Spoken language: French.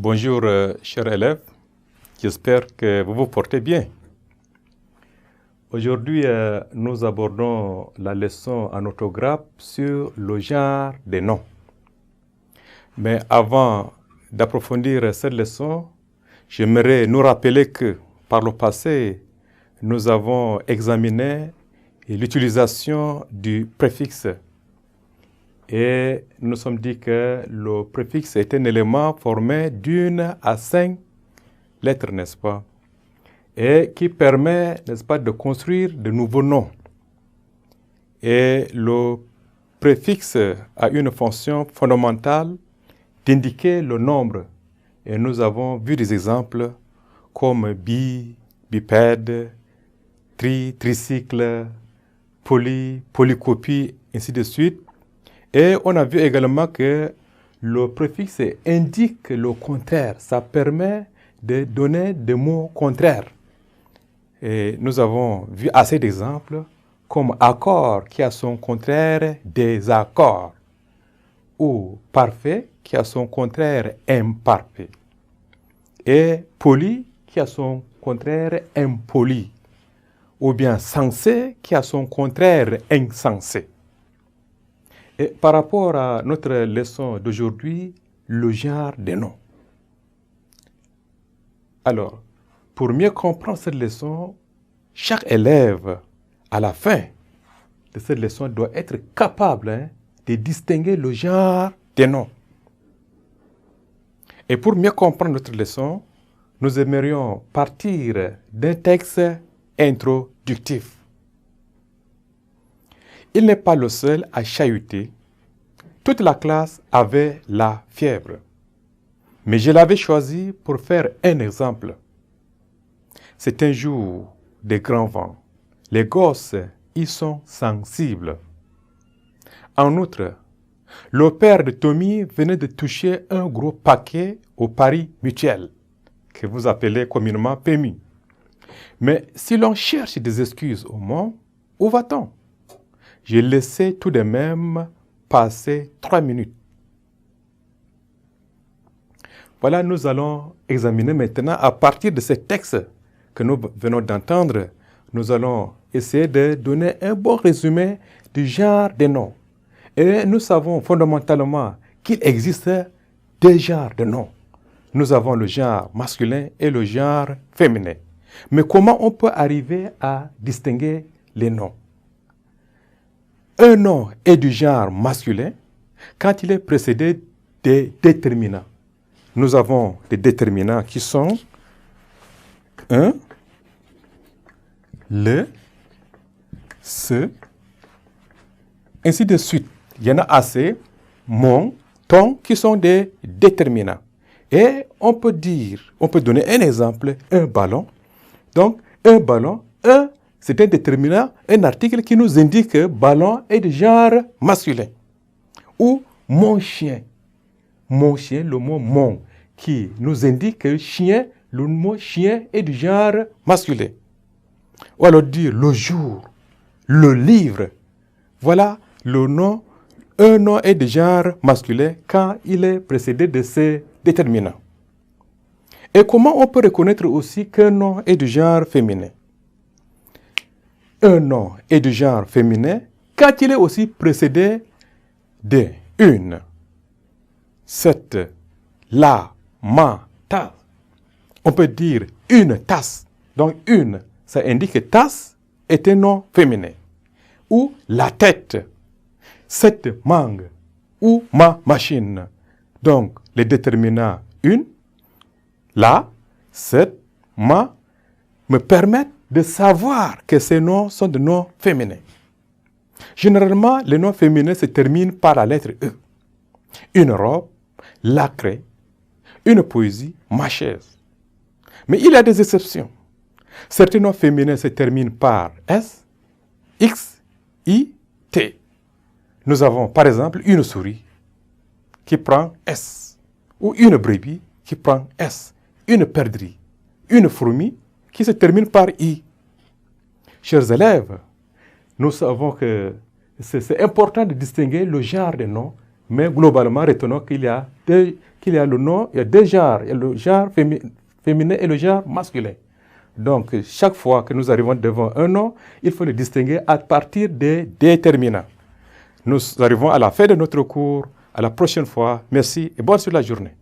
Bonjour, chers élèves. J'espère que vous vous portez bien. Aujourd'hui, nous abordons la leçon en orthographe sur le genre des noms. Mais avant d'approfondir cette leçon, j'aimerais nous rappeler que par le passé, nous avons examiné l'utilisation du préfixe. Et nous nous sommes dit que le préfixe est un élément formé d'une à 5 lettres, n'est-ce pas? Et qui permet, n'est-ce pas, de construire de nouveaux noms. Et le préfixe a une fonction fondamentale d'indiquer le nombre. Et nous avons vu des exemples comme bipède, tricycle, polycopie, ainsi de suite. Et on a vu également que le préfixe indique le contraire. Ça permet de donner des mots contraires. Et nous avons vu assez d'exemples comme accord qui a son contraire désaccord, ou parfait qui a son contraire imparfait, et poli qui a son contraire impoli, ou bien sensé qui a son contraire insensé. Et par rapport à notre leçon d'aujourd'hui, le genre des noms. Alors, pour mieux comprendre cette leçon, chaque élève, à la fin de cette leçon, doit être capable de distinguer le genre des noms. Et pour mieux comprendre notre leçon, nous aimerions partir d'un texte introductif. Il n'est pas le seul à chahuter. Toute la classe avait la fièvre. Mais je l'avais choisi pour faire un exemple. C'est un jour de grand vent. Les gosses y sont sensibles. En outre, le père de Tommy venait de toucher un gros paquet au pari mutuel, que vous appelez communément PMU. Mais si l'on cherche des excuses au monde, où va-t-on? J'ai laissé tout de même passer 3 minutes. Voilà, nous allons examiner maintenant, à partir de ce texte que nous venons d'entendre, nous allons essayer de donner un bon résumé du genre des noms. Et nous savons fondamentalement qu'il existe deux genres de noms. Nous avons le genre masculin et le genre féminin. Mais comment on peut arriver à distinguer les noms? Un nom est du genre masculin quand il est précédé des déterminants. Nous avons des déterminants qui sont un, le, ce, ainsi de suite. Il y en a assez, mon, ton, qui sont des déterminants. Et on peut donner un exemple, un ballon. Donc, un ballon, c'est un déterminant, un article qui nous indique que ballon est de genre masculin. Ou mon chien. Mon chien, le mot mon, qui nous indique que chien, le mot chien est du genre masculin. Ou alors dire le jour, le livre. Voilà le nom. Un nom est de genre masculin quand il est précédé de ces déterminants. Et comment on peut reconnaître aussi qu'un nom est du genre féminin? Un nom est du genre féminin quand il est aussi précédé de une, cette, la, ma, ta. On peut dire une tasse. Donc une, ça indique que tasse est un nom féminin. Ou la tête, cette mangue, ou ma machine. Donc les déterminants une, la, cette, ma me permettent de savoir que ces noms sont des noms féminins. Généralement, les noms féminins se terminent par la lettre E. Une robe, la craie, une poésie, ma chaise. Mais il y a des exceptions. Certains noms féminins se terminent par S, X, I, T. Nous avons par exemple une souris qui prend S, ou une brebis qui prend S, une perdrix, une fourmi qui se termine par I. Chers élèves, nous savons que c'est important de distinguer le genre des noms, Mais globalement, retenons qu'il y a le nom, il y a deux genres. Il y a le genre féminin et le genre masculin. Donc, chaque fois que nous arrivons devant un nom, il faut le distinguer à partir des déterminants. Nous arrivons à la fin de notre cours. À la prochaine fois. Merci et bonne suite de la journée.